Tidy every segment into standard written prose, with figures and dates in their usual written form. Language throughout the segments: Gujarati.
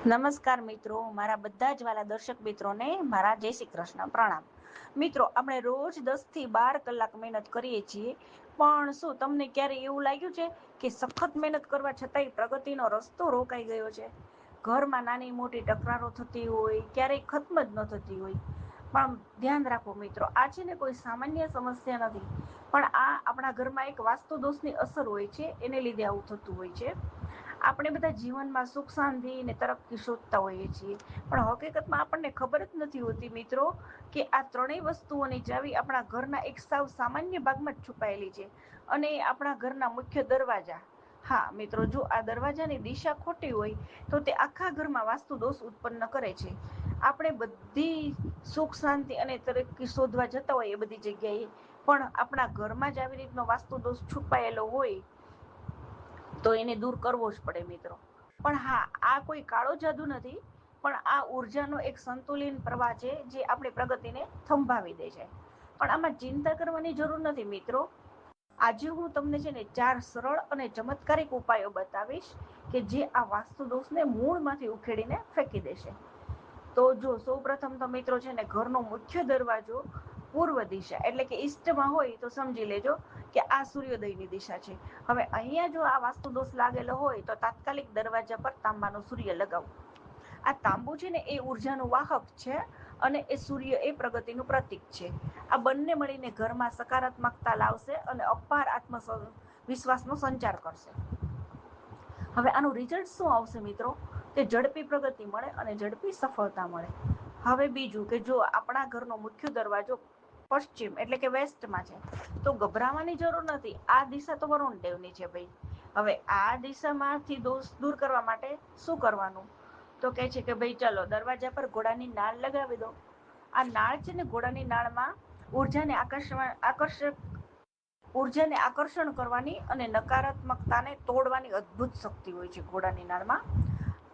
નમસ્કાર મિત્રો, મારા બધા જ વાલા દર્શક મિત્રોને મારા જય શ્રી કૃષ્ણ પ્રણામ. મિત્રો, આપણે રોજ 10 થી 12 કલાક મહેનત કરીએ છીએ, પણ શું તમને ક્યારે એવું લાગ્યું છે કે સખત મહેનત કરવા છતાંય પ્રગતિનો રસ્તો રોકાઈ ગયો છે? ઘરમાં નાની મોટી તકરારો થતી હોય, ક્યારેય ખત્મ જ ન થતી હોય. પણ ધ્યાન રાખો મિત્રો, આ છે ને કોઈ સામાન્ય સમસ્યા નથી, પણ આ આપણા ઘરમાં એક વાસ્તુ દોષની અસર હોય છે, એને લીધે આવું થતું હોય છે. આપણે બધા જીવનમાં સુખ શાંતિ ને તરક્કી શોધતા હોઈએ છીએ, પણ હકીકતમાં આપણને ખબર જ નથી હોતી મિત્રો કે આ ત્રણેય વસ્તુઓની ચાવી આપણા ઘરના એક સાવ સામાન્ય ભાગમાં જ છુપાયેલી છે, અને આપણા ઘરના મુખ્ય દરવાજા. હા મિત્રો, જો આ દરવાજાની દિશા ખોટી હોય તો તે આખા ઘરમાં વાસ્તુ દોષ ઉત્પન્ન કરે છે. આપણે બધી સુખ શાંતિ અને તરક્કી શોધવા જતા હોય એ બધી જગ્યાએ, પણ આપણા ઘરમાં જ આવી રીતનો વાસ્તુ દોષ છુપાયેલો હોય તો એને દૂર કરવો જ પડે મિત્રો. પણ હા, આ કોઈ કાળો જાદુ નથી, પણ આ ઉર્જાનો એક સંતુલિત પ્રવાહ છે જે આપણી પ્રગતિને થંભાવી દે છે. પણ આમાં ચિંતા કરવાની જરૂર નથી મિત્રો. આજે હું તમને છે ને 4 સરળ અને ચમત્કારિક ઉપાયો બતાવીશ કે જે આ વાસ્તુ દોષને મૂળમાંથી ઉખેડીને ફેંકી દેશે. તો જો સૌ પ્રથમ તો મિત્રો છે ને, ઘરનો મુખ્ય દરવાજો પૂર્વ દિશા એટલે કે ઈસ્ટમાં હોય તો સમજી લેજો કે આ સૂર્યોદયની દિશા છે. હવે અહીંયા જો આ વાસ્તુ દોષ લાગેલો હોય તો તાત્કાલિક દરવાજા પર તાંબાનું સૂર્ય લગાવવું. આ તાંબુ છે ને એ ઉર્જાનું વાહક છે, અને એ સૂર્ય એ પ્રગતિનું પ્રતીક છે. આ બંને મળીને ઘરમાં સકારાત્મકતા લાવશે અને અપાર આત્મવિશ્વાસનો સંચાર કરશે. હવે આનું રિઝલ્ટ શું આવશે મિત્રો? કે ઝડપી પ્રગતિ મળે અને ઝડપી સફળતા મળે. હવે બીજું કે જો આપણા ઘરનો મુખ્ય દરવાજો પશ્ચિમ એટલે કે વેસ્ટમાં છે, તો ગભરાવાની જરૂર નથી. આ દિશા તો વરુણ દેવની છે ભાઈ. હવે આ દિશામાંથી દોષ દૂર કરવા માટે શું કરવાનું? તો કે છે કે ભાઈ ચાલો દરવાજા પર ઘોડાની નાળ લગાવી દો. આ નાળ છે ને, ઘોડાની નાળમાં ઉર્જાને આકર્ષણ કરવાની અને નકારાત્મકતાને તોડવાની અદ્ભુત શક્તિ હોય છે ઘોડાની નાળમાં.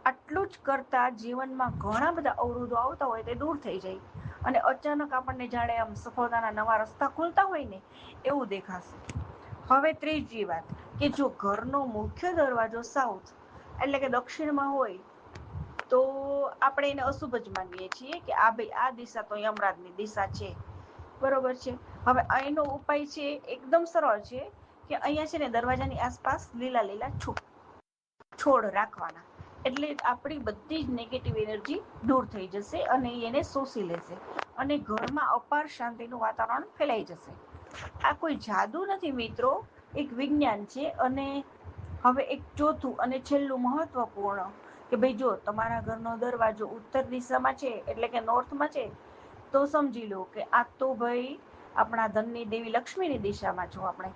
આટલું જ કરતા જીવનમાં ઘણા બધા અવરોધો આવતા હોય તે દૂર થઈ જાય, અને અચાનક આપણને જાણે આમ સફળતાના નવા રસ્તા ખુલતા હોય ને એવું દેખાશે. હવે ત્રીજી વાત કે જો ઘરનો મુખ્ય દરવાજો સાઉથ એટલે કે દક્ષિણમાં હોય તો આપણે એને અશુભ જ માનીએ છીએ કે આ ભાઈ આ દિશા તો યમરાજની દિશા છે. બરોબર છે. હવે અહીંનો ઉપાય છે એકદમ સરળ છે કે અહીંયા છે ને દરવાજાની આસપાસ લીલા લીલા છોડ રાખવાના. એટલે આપણી બધી જ નેગેટિવ એનર્જી દૂર થઈ જશે અને એને શોષી લેશે, અને ઘરમાં અપાર શાંતિનું વાતાવરણ ફેલાઈ જશે. આ કોઈ જાદુ નથી મિત્રો, એક વિજ્ઞાન છે. અને હવે એક ચોથું અને છેલ્લું મહત્વપૂર્ણ કે ભાઈ જો તમારા ઘરનો દરવાજો ઉત્તર દિશામાં છે એટલે કે નોર્થમાં છે, તો સમજી લો કે આ તો ભાઈ આપણા ધનની દેવી લક્ષ્મીની દિશામાં છો આપણે.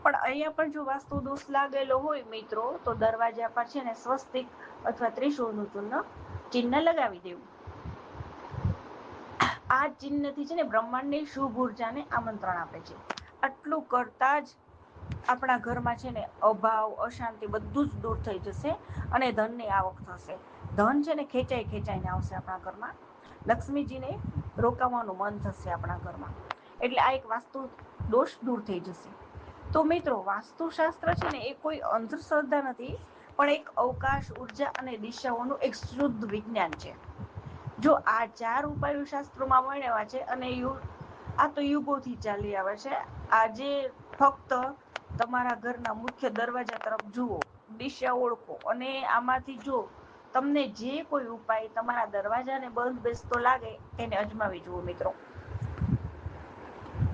પણ અહીંયા પણ જો વાસ્તુ દોષ લાગેલો હોય મિત્રો, તો દરવાજા પર છે ને સ્વસ્તિક અથવા ત્રિશૂળનું ચિહ્ન લગાવી દેવું. આ ચિહ્નથી છે ને બ્રહ્માંડની શુભ ઉર્જાને આમંત્રણ આપે છે. આટલું કરતા જ આપણા ઘરમાં છે ને અભાવ અશાંતિ બધું જ દૂર થઈ જશે, અને ધનની આવક થશે. ધન છે ને ખેંચાઈ ખેંચાઈને આવશે આપણા ઘરમાં. લક્ષ્મીજીને રોકાવાનું મન થશે આપણા ઘરમાં. એટલે આ એક વાસ્તુ દોષ દૂર થઈ જશે. તો મિત્રો, વાસ્તુશાસ્ત્ર છે ને એ કોઈ અંધશ્રદ્ધા નથી, પણ એક અવકાશ ઉર્જા અને દિશાઓનું એક શુદ્ધ વિજ્ઞાન છે. જો આ 4 ઉપાયો શાસ્ત્રોમાં વર્ણવ્યા છે, અને આ તો યુગોથી ચાલી આવે છે. આજે ફક્ત તમારા ઘરના મુખ્ય દરવાજા તરફ જુઓ, દિશા ઓળખો, અને આમાંથી જો તમને જે કોઈ ઉપાય તમારા દરવાજાને બંધ બેસતો લાગે એને અજમાવી જુઓ મિત્રો.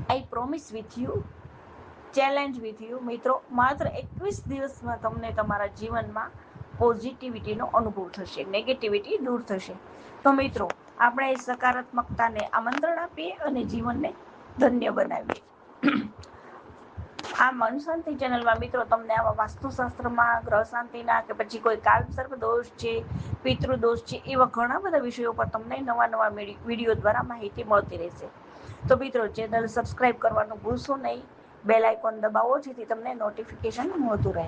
આઈ promise with you, challenge with you મિત્રો, માત્ર 21 દિવસમાં તમને તમારા જીવનમાં પોઝિટિવિટીનો અનુભવ થશે, નેગેટિવિટી દૂર થશે. તો મિત્રો, આપણે સકારાત્મકતાને આમંત્રણ આપીએ અને જીવનને ધન્ય બનાવીએ. આ મન શાંતિ ચેનલમાં મિત્રો તમને આવા વાસ્તુશાસ્ત્રમાં, ગ્રહ શાંતિના, કે પછી કોઈ કાલસર્પ દોષ છે, પિતૃદોષ છે, એવા ઘણા બધા વિષયો પર તમને નવા નવા વિડીયો દ્વારા માહિતી મળતી રહેશે. તો મિત્રો, ચેનલ સબસ્ક્રાઈબ કરવાનું ભૂલશો નહીં. બેલ આઇકોન દબાવો જેથી તમને નોટિફિકેશન મળતું રહે.